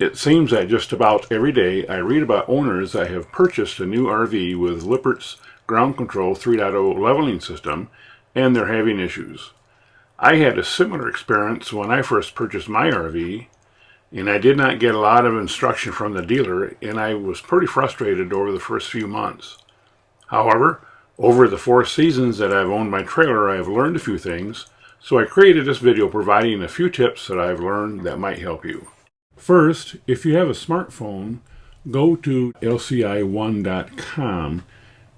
It seems that just about every day I read about owners that have purchased a new RV with Lippert's Ground Control 3.0 leveling system and they're having issues. I had a similar experience when I first purchased my RV, and I did not get a lot of instruction from the dealer, and I was pretty frustrated over the first few months. However, over the 4 seasons that I've owned my trailer, I have learned a few things, so I created this video providing a few tips that I've learned that might help you. First, if you have a smartphone, go to lci1.com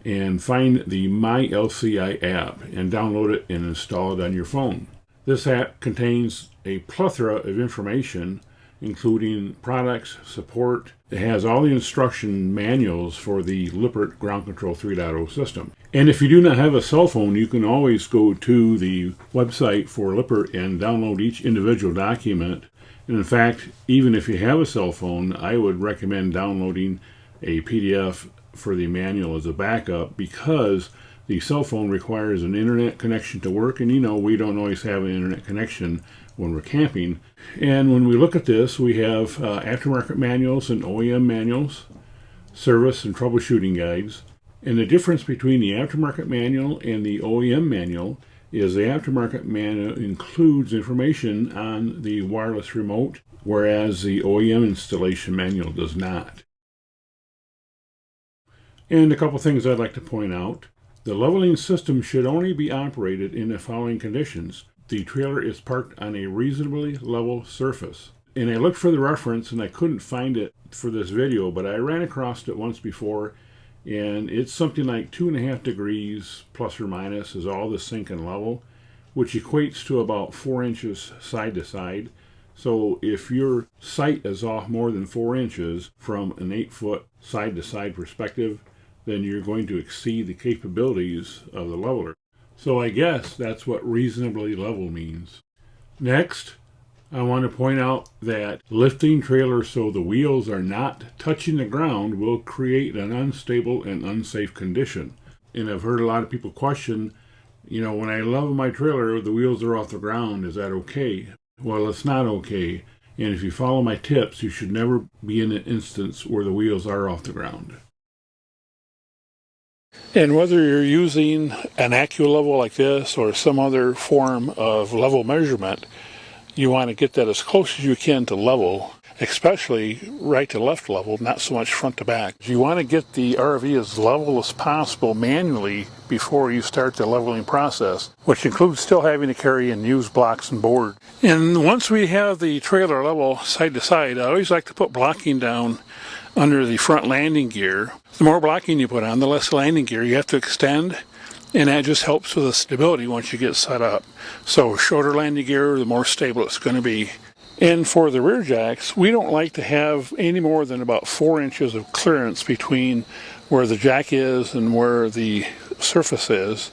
and find the My LCI app and download it and install it on your phone. This app contains a plethora of information, including products, support. It has all the instruction manuals for the Lippert Ground Control 3.0 system. And if you do not have a cell phone, you can always go to the website for Lippert and download each individual document. And in fact, even if you have a cell phone, I would recommend downloading a PDF for the manual as a backup, because the cell phone requires an internet connection to work, and we don't always have an internet connection when we're camping. And when we look at this, we have aftermarket manuals and OEM manuals, service and troubleshooting guides. And the difference between the aftermarket manual and the OEM manual is the aftermarket manual includes information on the wireless remote, whereas the OEM installation manual does not. And a couple things I'd like to point out. The leveling system should only be operated in the following conditions. The trailer is parked on a reasonably level surface. And I looked for the reference and I couldn't find it for this video, but I ran across it once before, and it's something like 2.5 degrees plus or minus is all the sink and level, which equates to about 4 inches side to side. So if your sight is off more than 4 inches from an 8-foot side to side perspective, then you're going to exceed the capabilities of the leveler. So I guess that's what reasonably level means. Next, I want to point out that lifting trailers so the wheels are not touching the ground will create an unstable and unsafe condition. And I've heard a lot of people question, when I level my trailer, the wheels are off the ground, is that okay? Well, it's not okay. And if you follow my tips, you should never be in an instance where the wheels are off the ground. And whether you're using an AccuLevel like this or some other form of level measurement, you want to get that as close as you can to level, especially right to left level, not so much front to back. You want to get the RV as level as possible manually before you start the leveling process, which includes still having to carry in used blocks and board. And once we have the trailer level side to side, I always like to put blocking down under the front landing gear. The more blocking you put on, the less landing gear you have to extend, and that just helps with the stability once you get set up. So shorter landing gear, the more stable it's going to be. And for the rear jacks, we don't like to have any more than about 4 inches of clearance between where the jack is and where the surface is.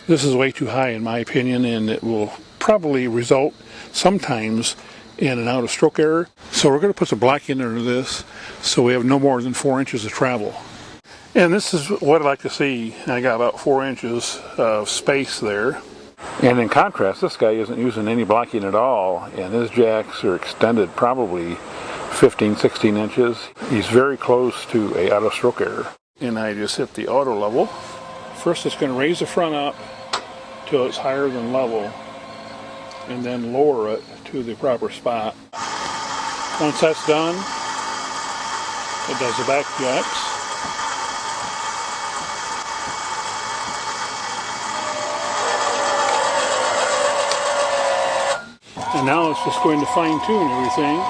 This is way too high in my opinion, and it will probably result sometimes in an out of stroke error. So we're going to put some blocking under this so we have no more than 4 inches of travel. And this is what I like to see. I got about 4 inches of space there. And in contrast, this guy isn't using any blocking at all, and his jacks are extended probably 15, 16 inches. He's very close to a out of stroke error. And I just hit the auto level. First it's going to raise the front up till it's higher than level, and then lower it to the proper spot. Once that's done, it does the back jacks. And now it's just going to fine tune everything.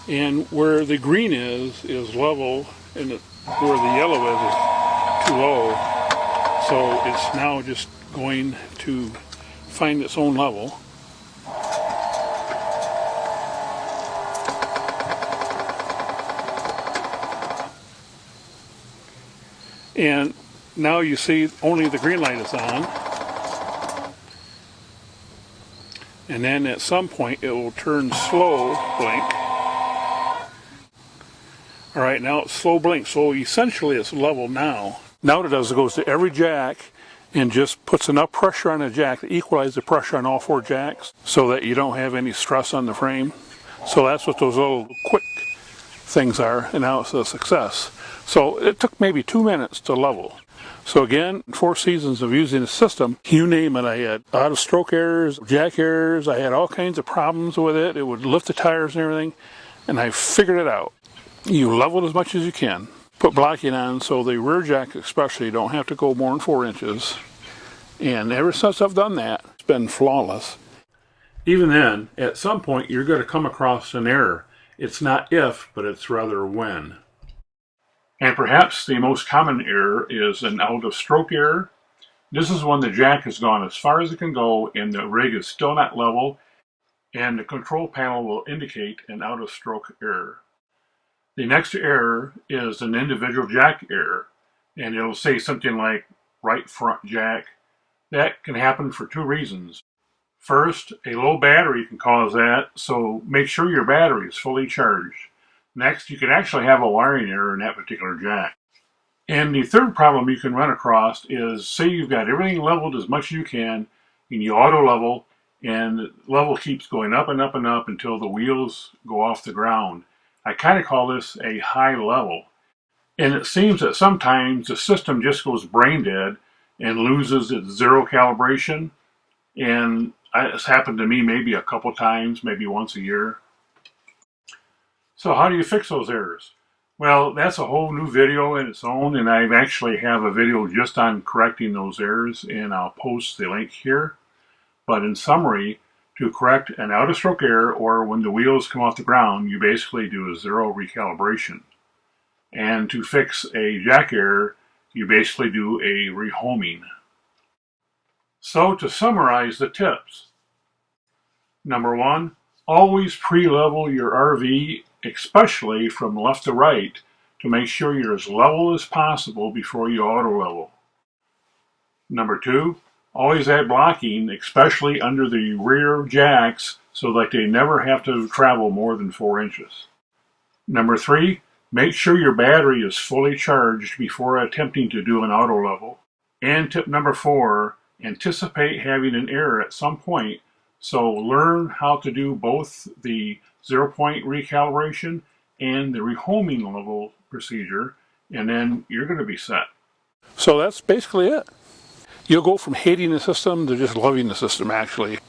And where the green is level, and where the yellow is too low. So it's now just going to find its own level. And now you see only the green light is on. And then at some point it will turn slow blink. Alright, now it's slow blink, so essentially it's level now. Now what it does, it goes to every jack and just puts enough pressure on the jack to equalize the pressure on all 4 jacks so that you don't have any stress on the frame. So that's what those little quick things are, and now it's a success. So it took maybe 2 minutes to level. So again, 4 seasons of using the system, you name it, I had out of stroke errors, jack errors, I had all kinds of problems with it. It would lift the tires and everything, and I figured it out. You level it as much as you can. Put blocking on so the rear jack especially don't have to go more than 4 inches. And ever since I've done that, it's been flawless. Even then, at some point you're going to come across an error. It's not if, but it's rather when. And perhaps the most common error is an out-of-stroke error. This is when the jack has gone as far as it can go and the rig is still not level, and the control panel will indicate an out-of-stroke error. The next error is an individual jack error, and it'll say something like right front jack. That can happen for 2 reasons. First, a low battery can cause that, so make sure your battery is fully charged. Next, you can actually have a wiring error in that particular jack. And the third problem you can run across is, say you've got everything leveled as much as you can, and you auto level, and the level keeps going up and up and up until the wheels go off the ground. I kind of call this a high level. And it seems that sometimes the system just goes brain dead and loses its zero calibration. And it's happened to me maybe a couple times, maybe once a year. So how do you fix those errors? Well, that's a whole new video in its own, and I actually have a video just on correcting those errors, and I'll post the link here. But in summary, to correct an out-of-stroke error or when the wheels come off the ground, you basically do a zero recalibration. And to fix a jack error, you basically do a rehoming. So to summarize the tips, number 1, always pre-level your RV, especially from left to right, to make sure you're as level as possible before you auto-level. Number 2, always add blocking, especially under the rear jacks, so that they never have to travel more than 4 inches. Number 3, make sure your battery is fully charged before attempting to do an auto-level. And tip number 4, anticipate having an error at some point, so learn how to do both the 0-point recalibration and the rehoming level procedure, and then you're going to be set. So that's basically it. You'll go from hating the system to just loving the system, actually.